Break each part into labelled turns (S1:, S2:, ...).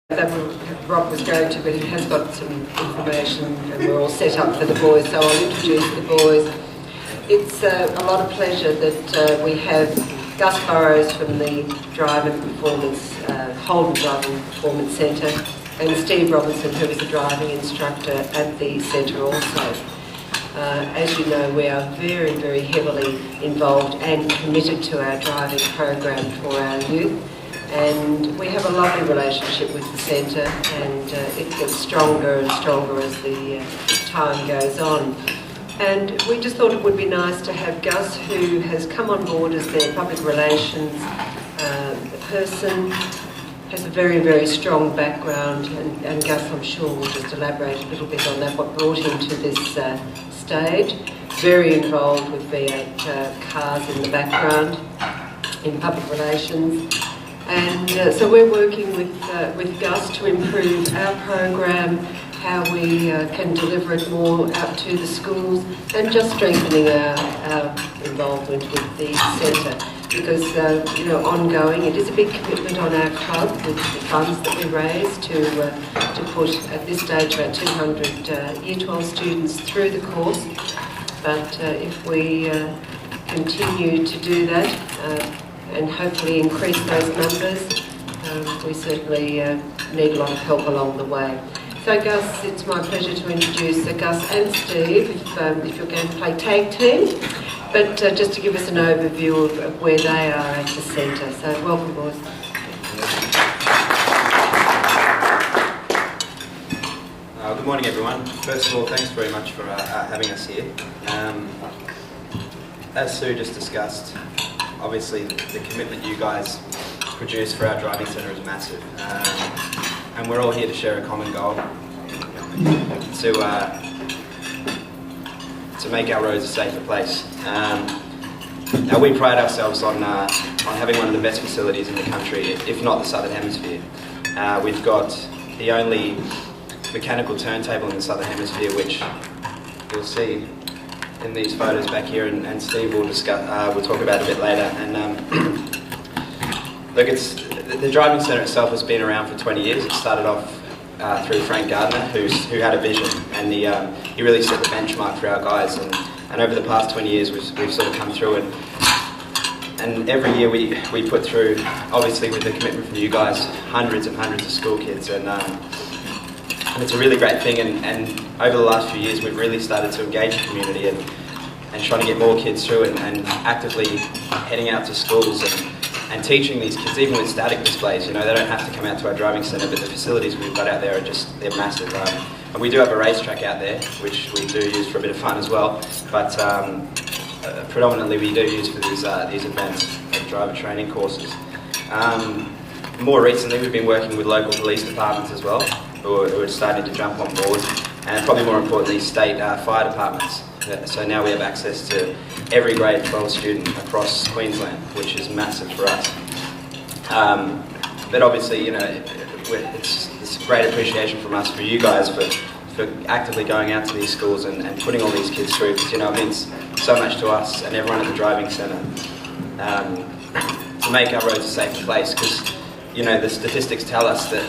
S1: That Rob was going to, but he has got some information and we're all set up for the boys, so I'll introduce the boys. It's a lot of pleasure that we have Gus Burrows from the Holden Driving Performance Centre, and Steve Robinson, who is a driving instructor at the centre also. As you know, we are very, very heavily involved and committed to our driving program for our youth. And we have a lovely relationship with the centre, and it gets stronger and stronger as the time goes on. And we just thought it would be nice to have Gus, who has come on board as their public relations person, has a very, very strong background, and Gus, I'm sure, will just elaborate a little bit on that, what brought him to this stage. Very involved with V8 cars in the background, in public relations. And so we're working with Gus to improve our program, how we can deliver it more out to the schools, and just strengthening our involvement with the centre. Because, ongoing, it is a big commitment on our club with the funds that we raise to put, at this stage, about 200 Year 12 students through the course. But if we continue to do that, and hopefully increase those numbers, we certainly need a lot of help along the way. So Gus, it's my pleasure to introduce Gus and Steve, if you're going to play tag team, but just to give us an overview of where they are at the centre. So welcome, boys.
S2: Good morning, everyone. First of all, thanks very much for having us here. As Sue just discussed, obviously the commitment you guys produce for our driving centre is massive, and we're all here to share a common goal, to make our roads a safer place. Now we pride ourselves on having one of the best facilities in the country, if not the Southern Hemisphere. We've got the only mechanical turntable in the Southern Hemisphere, which you'll see in these photos back here, and Steve will discuss. We'll talk about it a bit later. And look, the driving centre itself has been around for 20 years. It started off through Frank Gardner, who had a vision, and he really set the benchmark for our guys. And over the past 20 years, we've sort of come through, and every year we put through, obviously with the commitment from you guys, hundreds and hundreds of school kids, and it's a really great thing. And over the last few years, we've really started to engage the community and trying to get more kids through, and actively heading out to schools and teaching these kids, even with static displays. They don't have to come out to our driving centre, but the facilities we've got out there are they're massive. And we do have a racetrack out there, which we do use for a bit of fun as well, but predominantly we do use for these events, like driver training courses. More recently, we've been working with local police departments as well, who are starting to jump on board, and probably more importantly, state fire departments. So now we have access to every grade 12 student across Queensland, which is massive for us. But obviously, it's a great appreciation from us for you guys for actively going out to these schools and putting all these kids through, because it means so much to us and everyone at the driving centre to make our roads a safer place. Because the statistics tell us that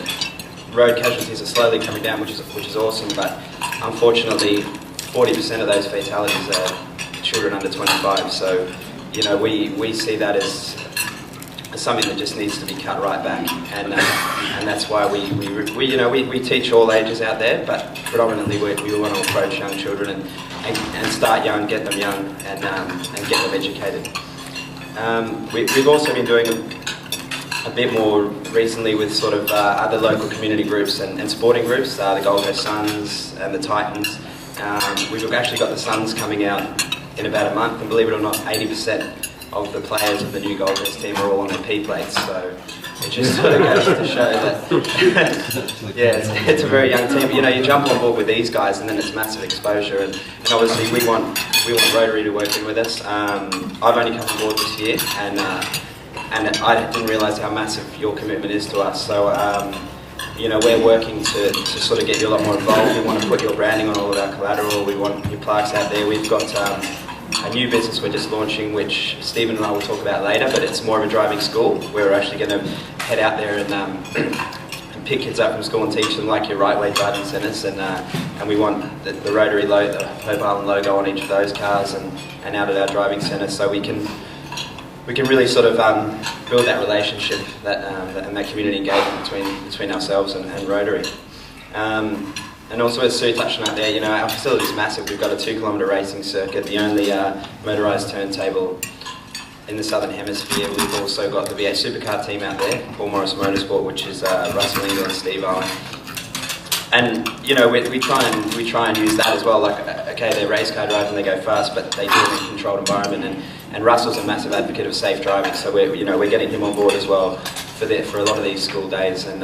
S2: road casualties are slowly coming down, which is awesome, but unfortunately 40% of those fatalities are children under 25. So we see that as something that just needs to be cut right back, and that's why we teach all ages out there, but predominantly we want to approach young children and start young, get them young, and get them educated. We've also been doing a bit more recently with sort of other local community groups and sporting groups, the Gold Coast Suns and the Titans. We've actually got the Suns coming out in about a month, and believe it or not, 80% of the players of the new Gold Coast team are all on their P plates, so it just sort of goes to show that it's a very young team. You jump on board with these guys and then it's massive exposure, and obviously we want Rotary to work in with us. I've only come on board this year, and I didn't realise how massive your commitment is to us. So we're working to sort of get you a lot more involved. We want to put your branding on all of our collateral. We want your plaques out there. We've got a new business we're just launching, which Stephen and I will talk about later, but it's more of a driving school where we're actually going to head out there and pick kids up from school and teach them like your right way driving centres, and we want the Rotary logo, the Hope Island logo on each of those cars and out at our driving centre, so we can really sort of build that relationship and that community engagement between ourselves and Rotary. And also, as Sue touched on that there, our facility is massive. We've got a 2-kilometre racing circuit, the only motorised turntable in the Southern Hemisphere. We've also got the V8 Supercar team out there, Paul Morris Motorsport, which is Russell Engel and Steve Owen. And we try and use that as well. Like, okay, they're race car driving, they go fast, but they do it in a controlled environment. And Russell's a massive advocate of safe driving, so we're getting him on board as well for a lot of these school days. And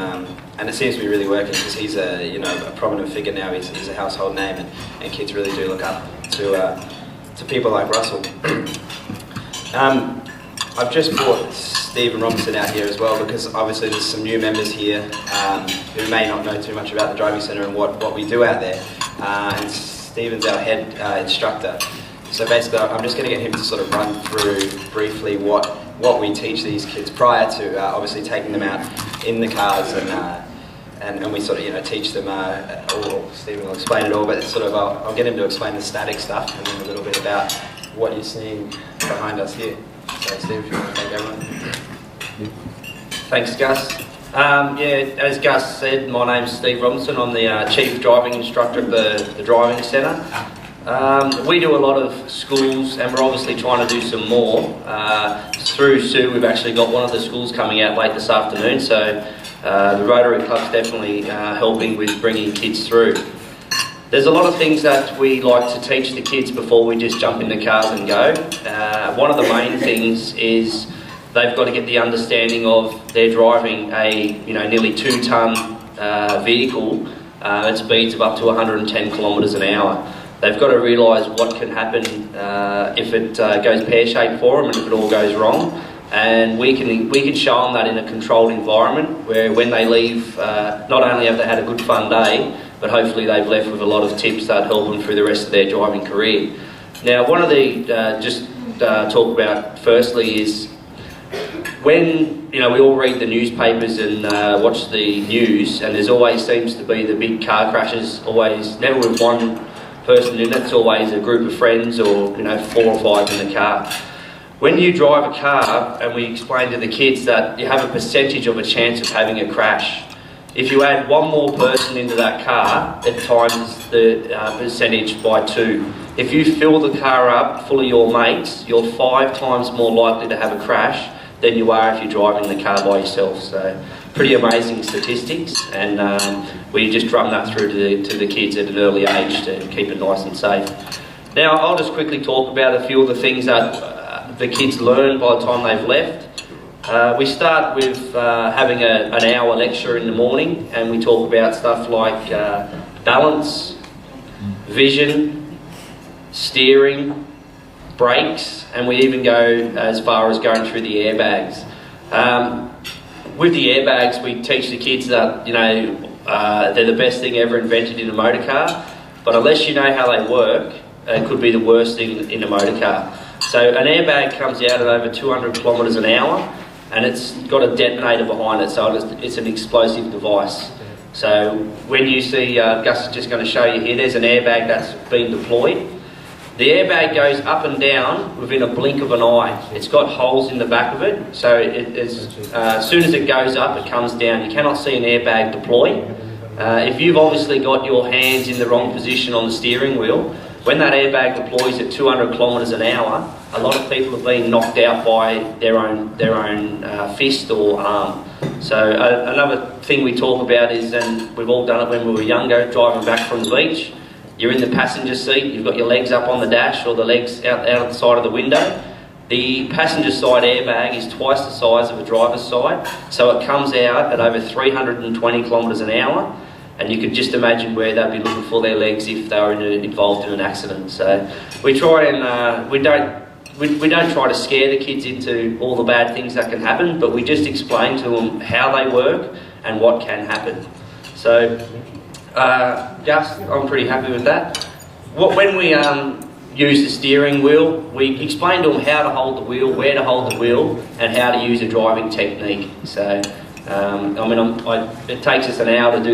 S2: it seems to be really working because he's a prominent figure now. He's a household name, and kids really do look up to people like Russell. I've just brought Stephen Robinson out here as well because obviously there's some new members here who may not know too much about the driving centre and what we do out there. And Stephen's our head instructor. So basically I'm just going to get him to sort of run through briefly what we teach these kids prior to obviously taking them out in the cars, and we sort of teach them, or Stephen will explain it all, but sort of I'll get him to explain the static stuff and then a little bit about what you're seeing behind us here. So Steve, if you want to take over.
S3: Thanks, Gus. As Gus said, my name's Steve Robinson. I'm the Chief Driving Instructor at the Driving Centre. We do a lot of schools, and we're obviously trying to do some more. Through Sue, we've actually got one of the schools coming out late this afternoon, so the Rotary Club's definitely helping with bringing kids through. There's a lot of things that we like to teach the kids before we just jump in the cars and go. One of the main things is they've got to get the understanding of they're driving a nearly 2-tonne vehicle at speeds of up to 110 kilometres an hour. They've got to realise what can happen if it goes pear-shaped for them and if it all goes wrong. And we can show them that in a controlled environment where when they leave, not only have they had a good fun day, but hopefully they've left with a lot of tips that help them through the rest of their driving career. Now, one of the, talk about firstly is when, we all read the newspapers and watch the news, and there's always seems to be the big car crashes, always, never with one person in it, it's always a group of friends or, 4 or 5 in the car. When you drive a car, and we explain to the kids that you have a percentage of a chance of having a crash, if you add one more person into that car, it times the percentage by 2. If you fill the car up full of your mates, you're 5 times more likely to have a crash than you are if you're driving the car by yourself. So pretty amazing statistics, and we just drum that through to the kids at an early age to keep it nice and safe. Now I'll just quickly talk about a few of the things that the kids learn by the time they've left. We start with having an hour lecture in the morning, and we talk about stuff like balance, vision, steering, brakes, and we even go as far as going through the airbags. With the airbags, we teach the kids that they're the best thing ever invented in a motor car, but unless you know how they work, it could be the worst thing in a motor car. So an airbag comes out at over 200 kilometres an hour, and it's got a detonator behind it, so it's an explosive device. So when you see, Gus is just going to show you here, there's an airbag that's been deployed. The airbag goes up and down within a blink of an eye. It's got holes in the back of it, so as soon as it goes up, it comes down. You cannot see an airbag deploy. If you've obviously got your hands in the wrong position on the steering wheel, when that airbag deploys at 200 kilometres an hour, a lot of people have been knocked out by their own fist or arm. So another thing we talk about is, and we've all done it when we were younger, driving back from the beach. You're in the passenger seat, you've got your legs up on the dash or the legs out the side of the window. The passenger side airbag is twice the size of a driver's side, so it comes out at over 320 kilometres an hour. And you could just imagine where they'd be looking for their legs if they were involved in an accident. So we try and we don't try to scare the kids into all the bad things that can happen, but we just explain to them how they work and what can happen. So, Gus, I'm pretty happy with that. When we use the steering wheel, we explain to them how to hold the wheel, where to hold the wheel, and how to use a driving technique. So I mean, it takes us an hour to do